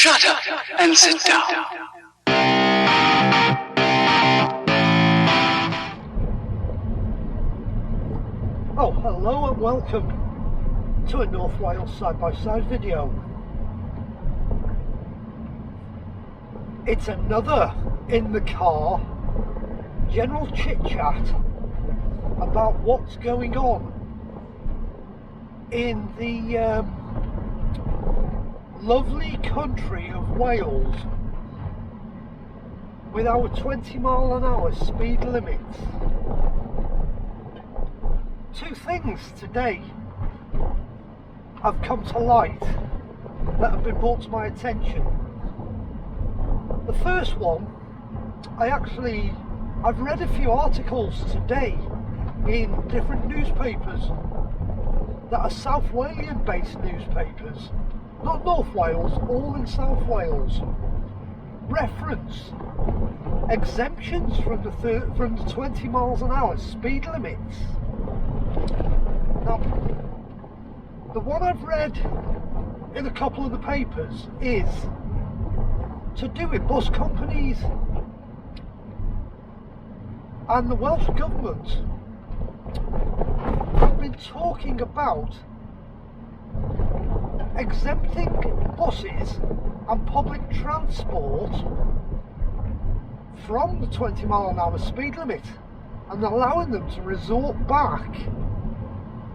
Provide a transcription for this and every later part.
Shut up and sit down. Oh, hello and welcome to a North Wales side-by-side video. It's another in the car general chit-chat about what's going on in the lovely country of Wales with our 20-mile-an-hour speed limits. Two things today have come to light that have been brought to my attention. The first one, I've read a few articles today in different newspapers that are South Walian based newspapers, not North Wales, all in South Wales, reference exemptions from the 20 miles an hour speed limits. Now, the one I've read in a couple of the papers is to do with bus companies, and the Welsh Government have been talking about exempting buses and public transport from the 20 mile an hour speed limit and allowing them to resort back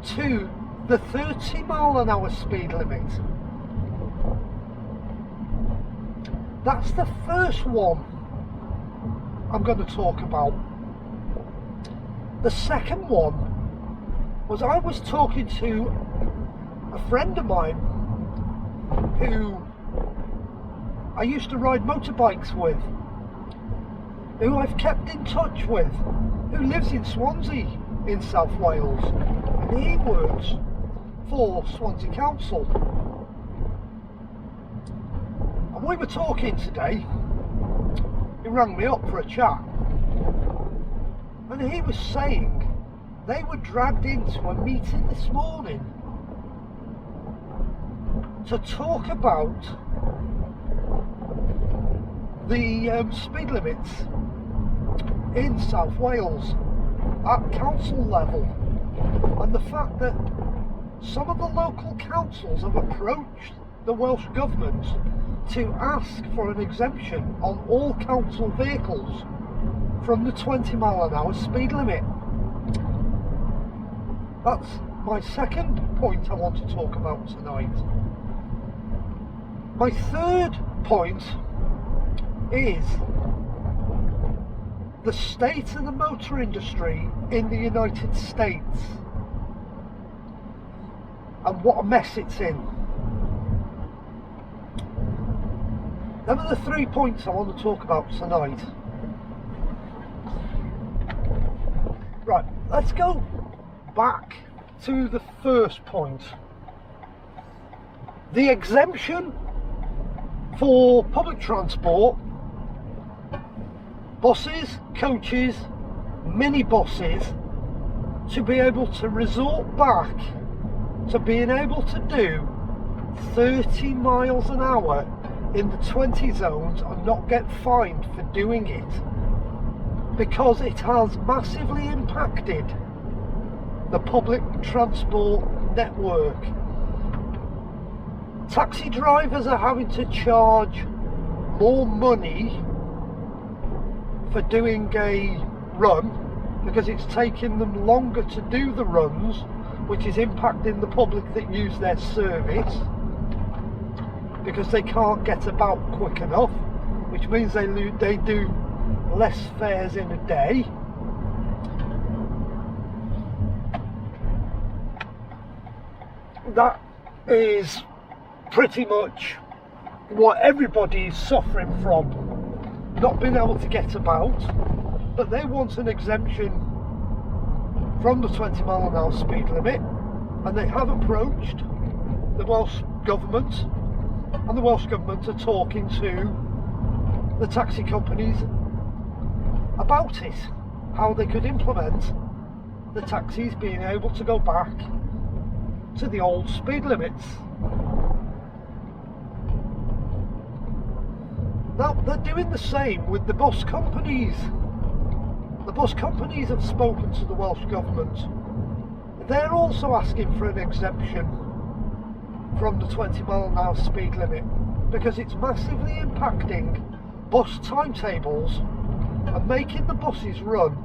to the 30 mile an hour speed limit. That's the first one I'm going to talk about. The second one was I was talking to a friend of mine who I used to ride motorbikes with, who I've kept in touch with, who lives in Swansea in South Wales, and he works for Swansea Council. And we were talking today. He rang me up for a chat, and he was saying they were dragged into a meeting this morning to talk about the speed limits in South Wales at council level, and the fact that some of the local councils have approached the Welsh Government to ask for an exemption on all council vehicles from the 20 mile an hour speed limit. That's my second point I want to talk about tonight. My third point is the state of the motor industry in the United States and what a mess it's in. Them are the 3 points I want to talk about tonight. Right, let's go back to the first point. The exemption for public transport, buses, coaches, minibuses, to be able to resort back to being able to do 30 miles an hour in the 20 zones and not get fined for doing it, because it has massively impacted the public transport network. Taxi drivers are having to charge more money for doing a run because it's taking them longer to do the runs, which is impacting the public that use their service because they can't get about quick enough, which means they do less fares in a day. That is pretty much what everybody is suffering from, not being able to get about, but they want an exemption from the 20 mile an hour speed limit, and they have approached the Welsh Government, and the Welsh Government are talking to the taxi companies about it, how they could implement the taxis being able to go back to the old speed limits. Now, they're doing the same with the bus companies. The bus companies have spoken to the Welsh Government. They're also asking for an exemption from the 20-mile-an-hour speed limit because it's massively impacting bus timetables and making the buses run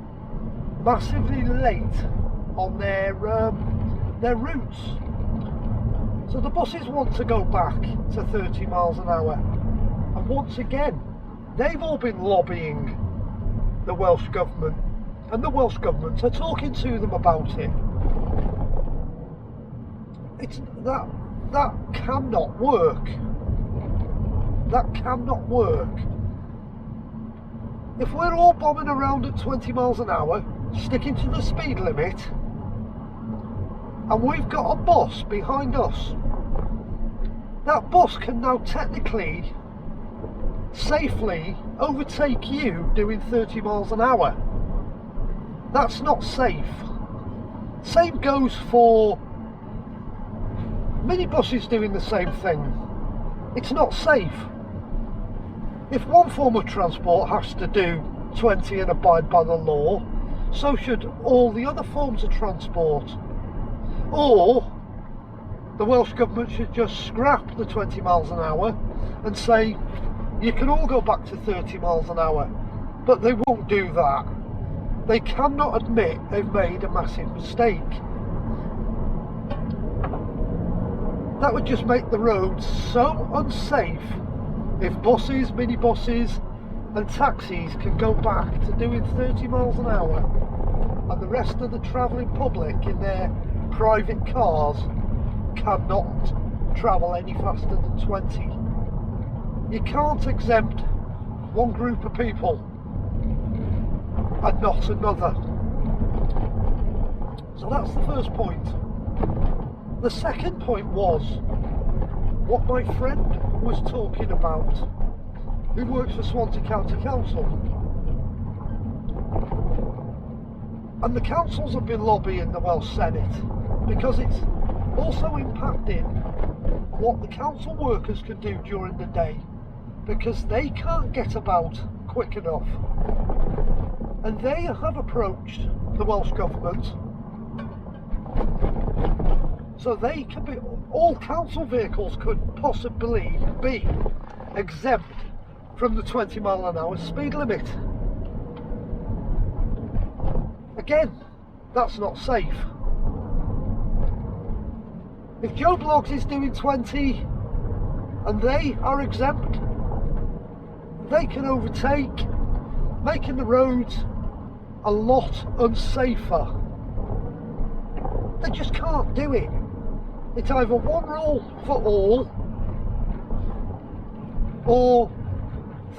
massively late on their routes. So the buses want to go back to 30 miles an hour, and once again they've all been lobbying the Welsh Government, and the Welsh Government are talking to them about it. It's that cannot work. That cannot work. If we're all bombing around at 20 miles an hour, sticking to the speed limit, and we've got a bus behind us, that bus can now technically safely overtake you doing 30 miles an hour. That's not safe. Same goes for minibuses doing the same thing. It's not safe. If one form of transport has to do 20 and abide by the law, so should all the other forms of transport. Or the Welsh Government should just scrap the 20 miles an hour and say you can all go back to 30 miles an hour, but they won't do that. They cannot admit they've made a massive mistake. That would just make the roads so unsafe if buses, minibuses and taxis can go back to doing 30 miles an hour and the rest of the travelling public in their private cars cannot travel any faster than 20. You can't exempt one group of people and not another. So that's the first point. The second point was what my friend was talking about, who works for Swansea County Council. And the councils have been lobbying the Welsh Senate because it's also impacting what the council workers can do during the day, because they can't get about quick enough. And they have approached the Welsh Government so they can be, all council vehicles could possibly be exempt from the 20 mile an hour speed limit. Again, that's not safe. If Joe Bloggs is doing 20 and they are exempt, they can overtake, making the roads a lot unsafer. They just can't do it. It's either one rule for all, or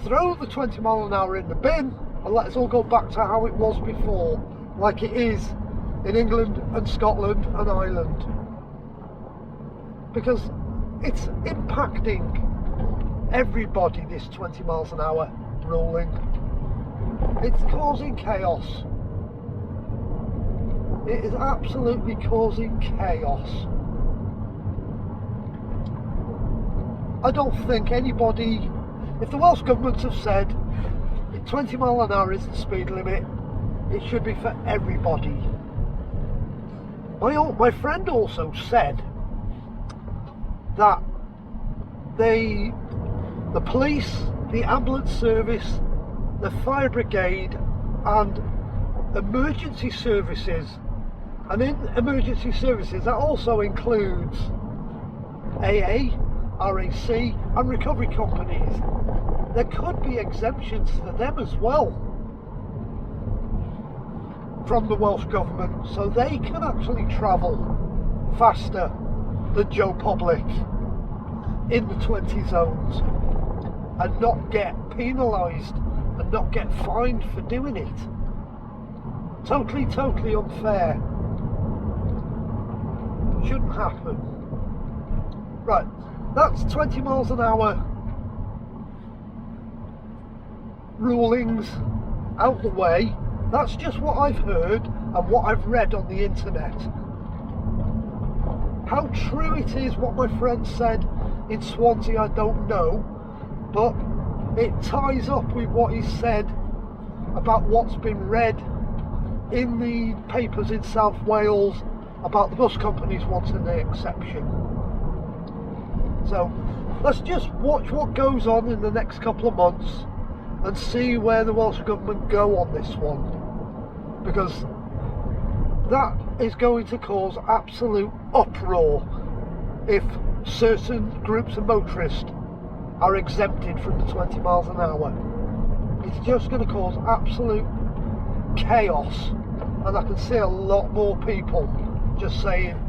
throw the 20 mile an hour in the bin and let us all go back to how it was before, like it is in England and Scotland and Ireland. Because it's impacting everybody, this 20 miles an hour ruling. It's causing chaos. It is absolutely causing chaos. I don't think anybody, if the Welsh Government have said 20 mile an hour is the speed limit, it should be for everybody. My friend also said that the police, the ambulance service, the fire brigade and emergency services, and in emergency services that also includes AA, RAC and recovery companies, there could be exemptions for them as well from the Welsh Government, so they can actually travel faster than Joe Public in the 20 zones and not get penalised and not get fined for doing it. Totally unfair. Shouldn't happen. Right, that's 20 miles an hour rulings out the way. That's just what I've heard and what I've read on the internet. How true it is what my friend said in Swansea, I don't know, but it ties up with what he said about what's been read in the papers in South Wales about the bus companies wanting an exception. So let's just watch what goes on in the next couple of months and see where the Welsh Government go on this one, because that is going to cause absolute uproar if certain groups of motorists are exempted from the 20 miles an hour. It's just going to cause absolute chaos, and I can see a lot more people just saying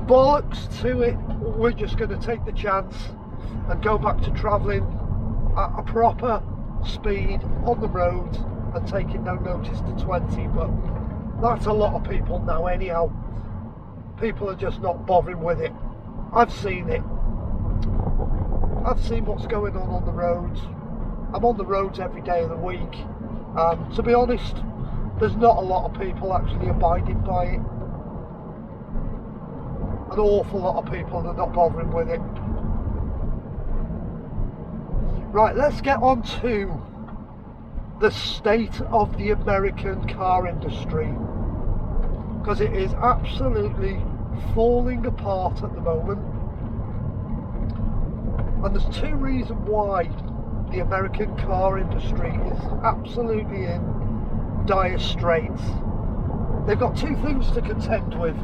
bollocks to it, we're just going to take the chance and go back to travelling at a proper speed on the roads and taking no notice to 20. But that's a lot of people now anyhow. People are just not bothering with it. I've seen it. I've seen what's going on the roads. I'm on the roads every day of the week. To be honest, there's not a lot of people actually abiding by it. An awful lot of people are not bothering with it. Right, let's get on to the state of the American car industry, because it is absolutely falling apart at the moment. And there's two reasons why the American car industry is absolutely in dire straits. They've got two things to contend with.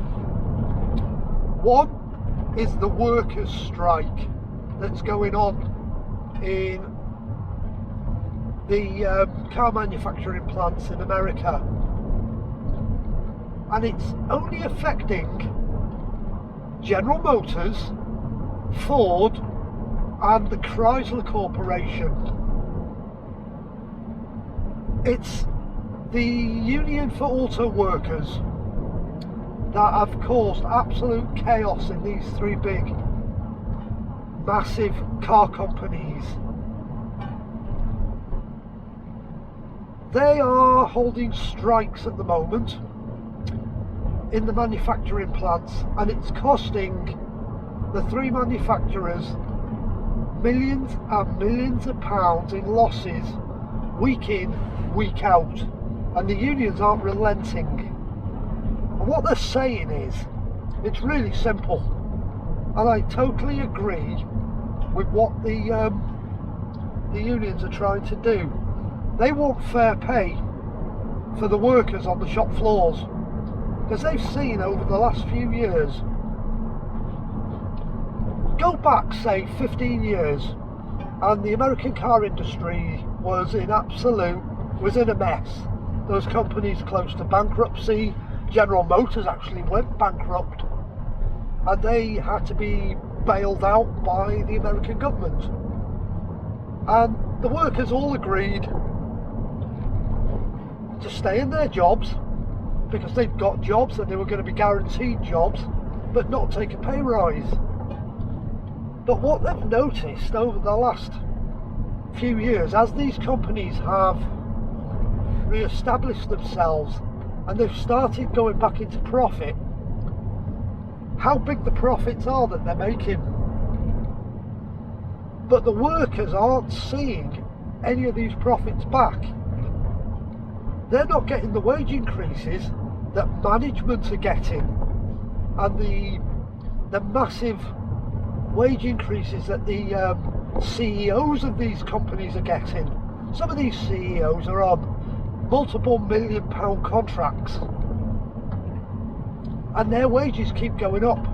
One is the workers' strike that's going on in the car manufacturing plants in America, and it's only affecting General Motors, Ford and the Chrysler Corporation. It's the Union for Auto Workers that have caused absolute chaos in these three big massive car companies. They are holding strikes at the moment in the manufacturing plants, and it's costing the three manufacturers millions and millions of pounds in losses week in, week out, and the unions aren't relenting. And what they're saying is, it's really simple, and I totally agree with what the unions are trying to do. They want fair pay for the workers on the shop floors, because they've seen over the last few years, go back say 15 years, and the American car industry was in a mess. There was companies close to bankruptcy. General Motors actually went bankrupt, and they had to be bailed out by the American government, and the workers all agreed to stay in their jobs because they'd got jobs and they were going to be guaranteed jobs, but not take a pay rise. But what they've noticed over the last few years, as these companies have re-established themselves and they've started going back into profit, how big the profits are that they're making. But the workers aren't seeing any of these profits back. They're not getting the wage increases that management are getting, and the massive wage increases that the CEOs of these companies are getting. Some of these CEOs are on multiple £1 million contracts, and their wages keep going up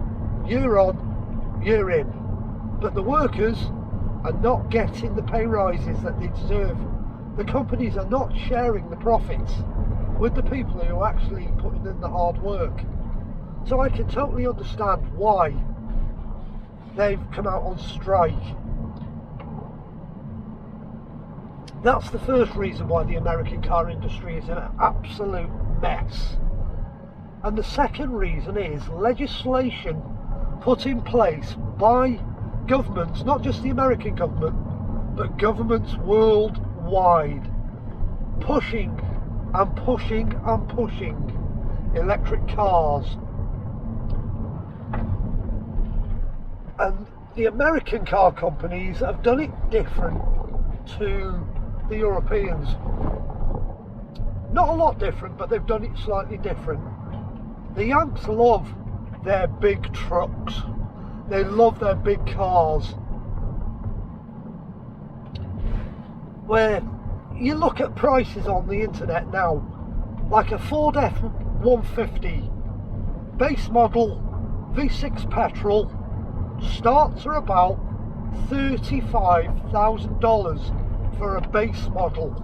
year on, year in, but the workers are not getting the pay rises that they deserve. The companies are not sharing the profits with the people who are actually putting in the hard work. So I can totally understand why they've come out on strike. That's the first reason why the American car industry is an absolute mess. And the second reason is legislation put in place by governments, not just the American government, but governments worldwide, pushing and pushing and pushing electric cars. And the American car companies have done it different to the Europeans. Not a lot different, but they've done it slightly different. The Yanks love their big trucks. They love their big cars. Where you look at prices on the internet now, like a Ford F-150 base model V6 petrol starts at about $35,000 for a base model.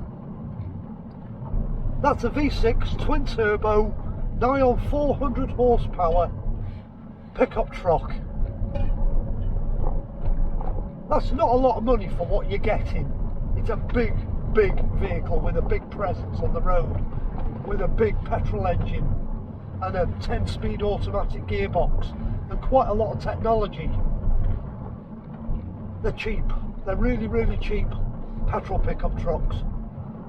That's a V6 twin turbo, nigh on 400 horsepower pickup truck. That's not a lot of money for what you're getting. It's a big vehicle with a big presence on the road, with a big petrol engine and a 10-speed automatic gearbox and quite a lot of technology. They're cheap. They're really cheap petrol pickup trucks.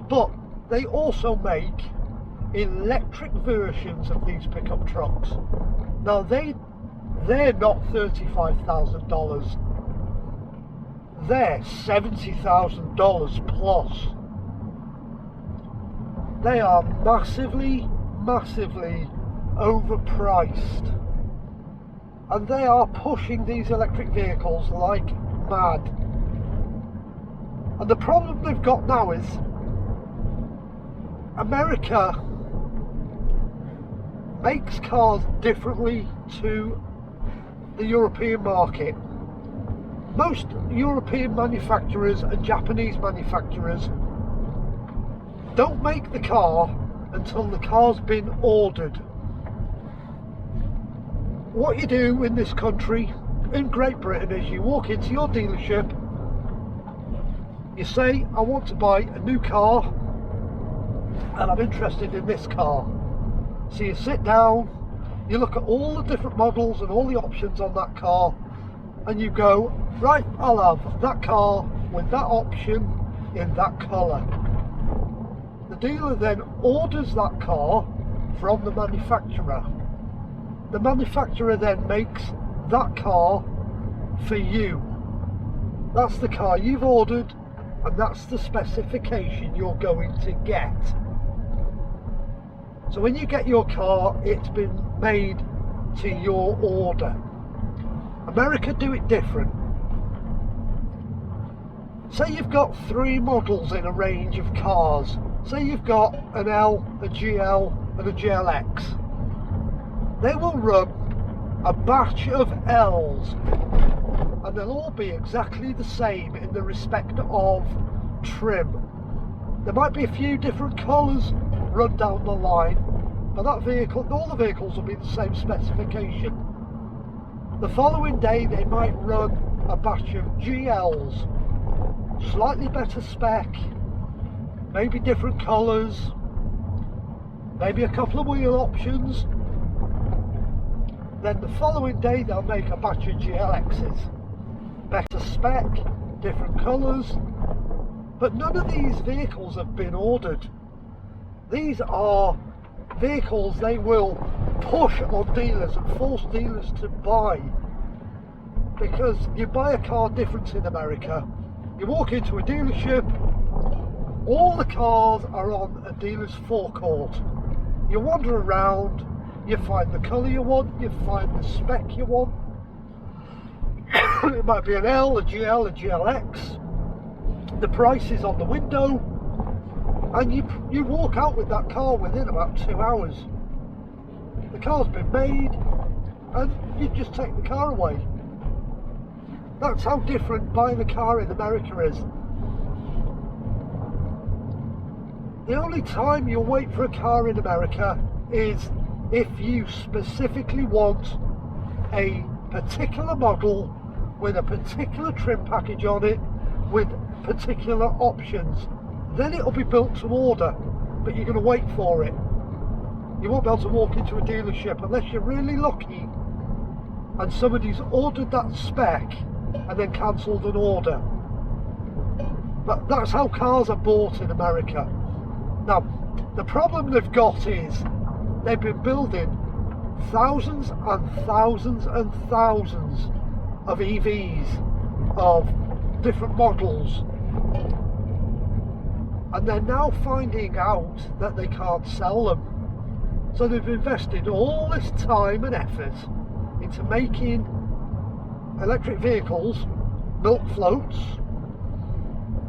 But they also make electric versions of these pickup trucks. Now they're not $35,000. They're $70,000 plus. They are massively overpriced, and they are pushing these electric vehicles like mad. And the problem they've got now is America makes cars differently to the European market. Most European manufacturers and Japanese manufacturers don't make the car until the car's been ordered. What you do in this country, in Great Britain, is you walk into your dealership, you say, I want to buy a new car and I'm interested in this car. So you sit down, you look at all the different models and all the options on that car, and you go, right, I'll have that car with that option in that colour. The dealer then orders that car from the manufacturer. The manufacturer then makes that car for you. That's the car you've ordered, and that's the specification you're going to get. So when you get your car, it's been made to your order. America do it different. Say you've got 3 models in a range of cars. Say you've got an L, a GL and a GLX. They will run a batch of L's, and they'll all be exactly the same in the respect of trim. There might be a few different colours run down the line, but that vehicle, all the vehicles will be the same specification. The following day they might run a batch of GLs, slightly better spec, maybe different colours, maybe a couple of wheel options. Then the following day they'll make a batch of GLXs, better spec, different colours, but none of these vehicles have been ordered. These are vehicles they will push on dealers and force dealers to buy, because you buy a car different in America. You walk into a dealership, all the cars are on a dealer's forecourt. You wander around, you find the colour you want, you find the spec you want. It might be an L, a GL, a GLX. The price is on the window, and you walk out with that car within about 2 hours. The car's been made, and you just take the car away. That's how different buying a car in America is. The only time you'll wait for a car in America is if you specifically want a particular model with a particular trim package on it, with particular options. Then it'll be built to order, but you're going to wait for it. You won't be able to walk into a dealership unless you're really lucky and somebody's ordered that spec and then cancelled an order. But that's how cars are bought in America. Now, the problem they've got is they've been building thousands and thousands and thousands of EVs, of different models, and they're now finding out that they can't sell them. So they've invested all this time and effort into making electric vehicles, milk floats,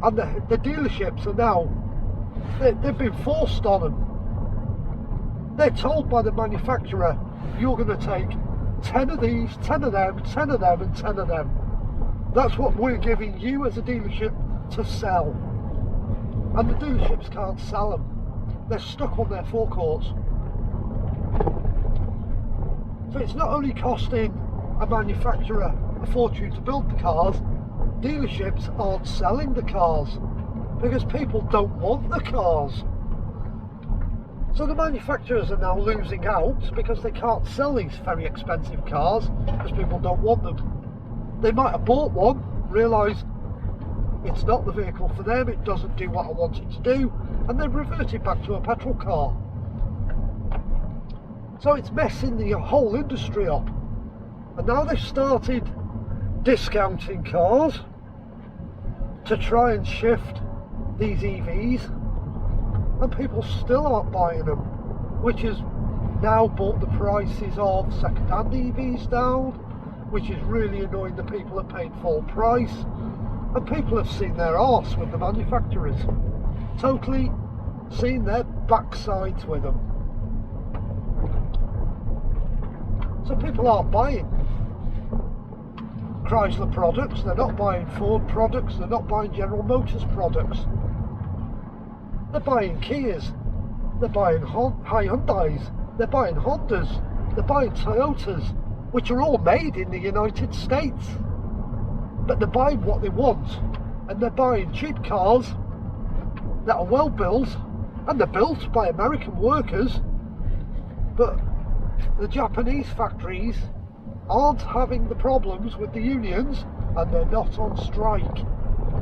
and the dealerships are now, they've been forced on them. They're told by the manufacturer, you're going to take 10 of these, 10 of them, 10 of them and 10 of them. That's what we're giving you as a dealership to sell. And the dealerships can't sell them. They're stuck on their forecourts. So it's not only costing a manufacturer a fortune to build the cars, dealerships aren't selling the cars because people don't want the cars. So the manufacturers are now losing out because they can't sell these very expensive cars because people don't want them. They might have bought one, realised it's not the vehicle for them, it doesn't do what I want it to do, and they've reverted back to a petrol car. So it's messing the whole industry up. And now they've started discounting cars to try and shift these EVs, and people still aren't buying them, which has now brought the prices of second-hand EVs down, which is really annoying the people that paid full price. And people have seen their arse with the manufacturers, totally seen their backsides with them. So people aren't buying Chrysler products, they're not buying Ford products, they're not buying General Motors products. They're buying Kias, they're buying Hyundais, they're buying Hondas, they're buying Toyotas, which are all made in the United States. But they're buying what they want, and they're buying cheap cars that are well built, and they're built by American workers, but the Japanese factories aren't having the problems with the unions, and they're not on strike,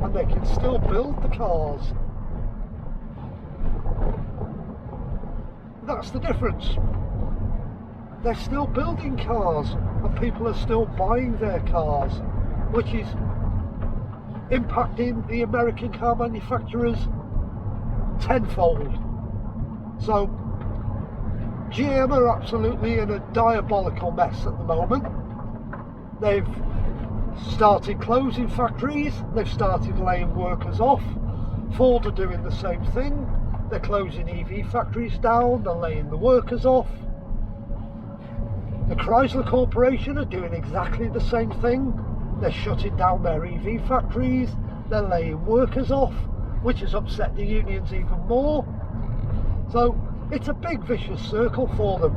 and they can still build the cars. That's the difference. They're still building cars, and people are still buying their cars, which is impacting the American car manufacturers tenfold. So GM are absolutely in a diabolical mess at the moment. They've started closing factories, they've started laying workers off. Ford are doing the same thing. They're closing EV factories down, they're laying the workers off. The Chrysler Corporation are doing exactly the same thing. They're shutting down their EV factories, they're laying workers off, which has upset the unions even more. So it's a big vicious circle for them.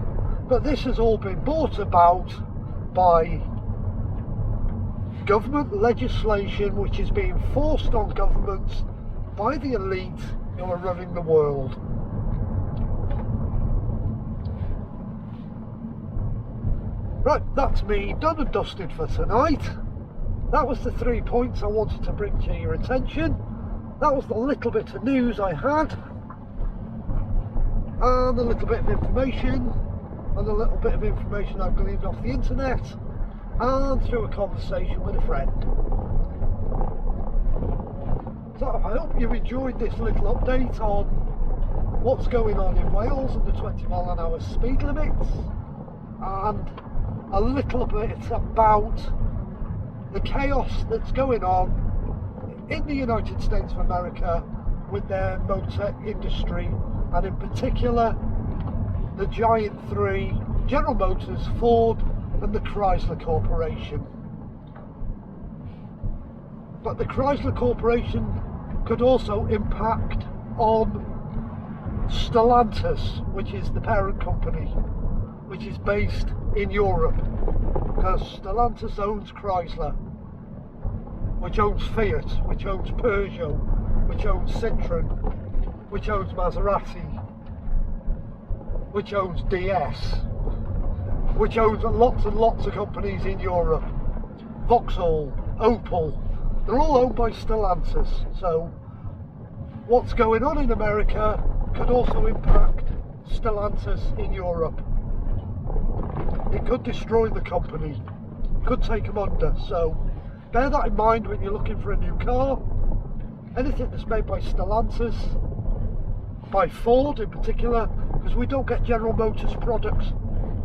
But this has all been brought about by government legislation, which is being forced on governments by the elite who are running the world. Right, that's me done and dusted for tonight. That was the 3 points I wanted to bring to your attention. That was the little bit of news I had, and a little bit of information, and a little bit of information I've gleaned off the internet, and through a conversation with a friend. So I hope you enjoyed this little update on what's going on in Wales and the 20-mile-an-hour speed limits, and a little bit about the chaos that's going on in the United States of America with their motor industry, and in particular the giant three: General Motors, Ford and the Chrysler Corporation. But the Chrysler Corporation could also impact on Stellantis, which is the parent company, which is based in Europe, because Stellantis owns Chrysler, which owns Fiat, which owns Peugeot, which owns Citroen, which owns Maserati, which owns DS, which owns lots and lots of companies in Europe. Vauxhall, Opel, they're all owned by Stellantis. So what's going on in America could also impact Stellantis in Europe. It could destroy the company, could take them under. So bear that in mind when you're looking for a new car. Anything that's made by Stellantis, by Ford in particular, because we don't get General Motors products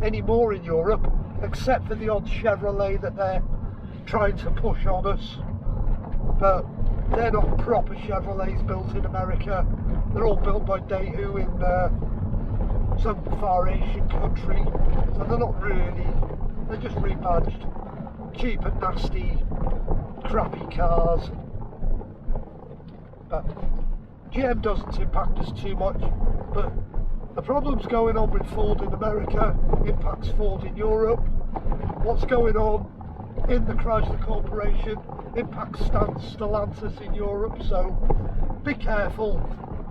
anymore in Europe, except for the odd Chevrolet that they're trying to push on us. But they're not proper Chevrolets built in America. They're all built by Daewoo in some far Asian country. So they're not really, they're just rebadged. Cheap and nasty, crappy cars. But GM doesn't impact us too much. But the problems going on with Ford in America impacts Ford in Europe. What's going on in the Chrysler Corporation impacts Stellantis in Europe, so be careful.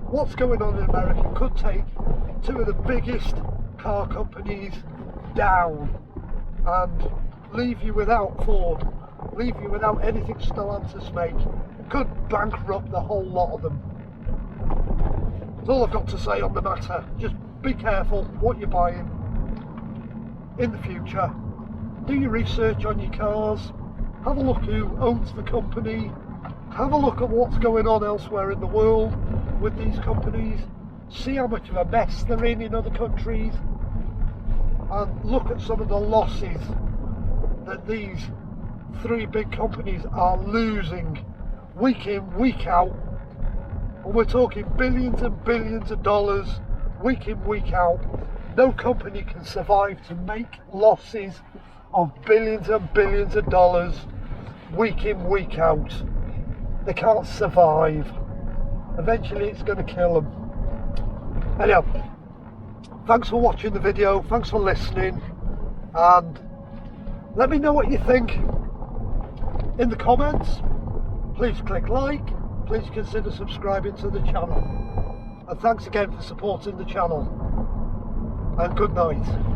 What's going on in America could take two of the biggest car companies down and leave you without Ford, leave you without anything Stellantis make. Could bankrupt the whole lot of them. That's all I've got to say on the matter. Just be careful what you're buying in the future. Do your research on your cars, have a look who owns the company, have a look at what's going on elsewhere in the world with these companies, see how much of a mess they're in other countries, and look at some of the losses that these three big companies are losing week in, week out. And we're talking billions and billions of dollars week in, week out. No company can survive to make losses of billions and billions of dollars week in, week out. They can't survive. Eventually it's going to kill them. Anyhow, thanks for watching the video, thanks for listening, and let me know what you think in the comments. Please click like, please consider subscribing to the channel, and thanks again for supporting the channel, and good night.